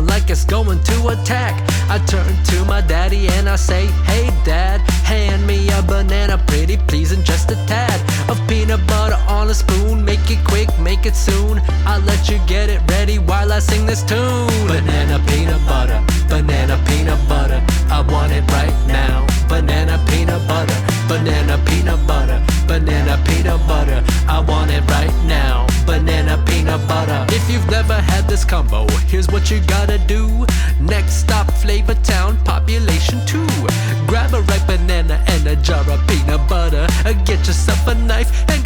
feeling like it's going to attack. I turn to my daddy and I say, hey dad, hand me a banana, pretty please, and just a tad of peanut butter on a spoon. Make it quick, make it soon, I'll let you get it ready while I sing this tune. Banana peanut butter, banana peanut butter, I want it right now. Banana peanut butter, banana peanut butter, banana peanut butter, I want it right now. Banana peanut butter. If you've never had this combo, here's what you gotta do. Next stop, Flavor Town, population 2. Grab a ripe banana and a jar of peanut butter. Get yourself a knife and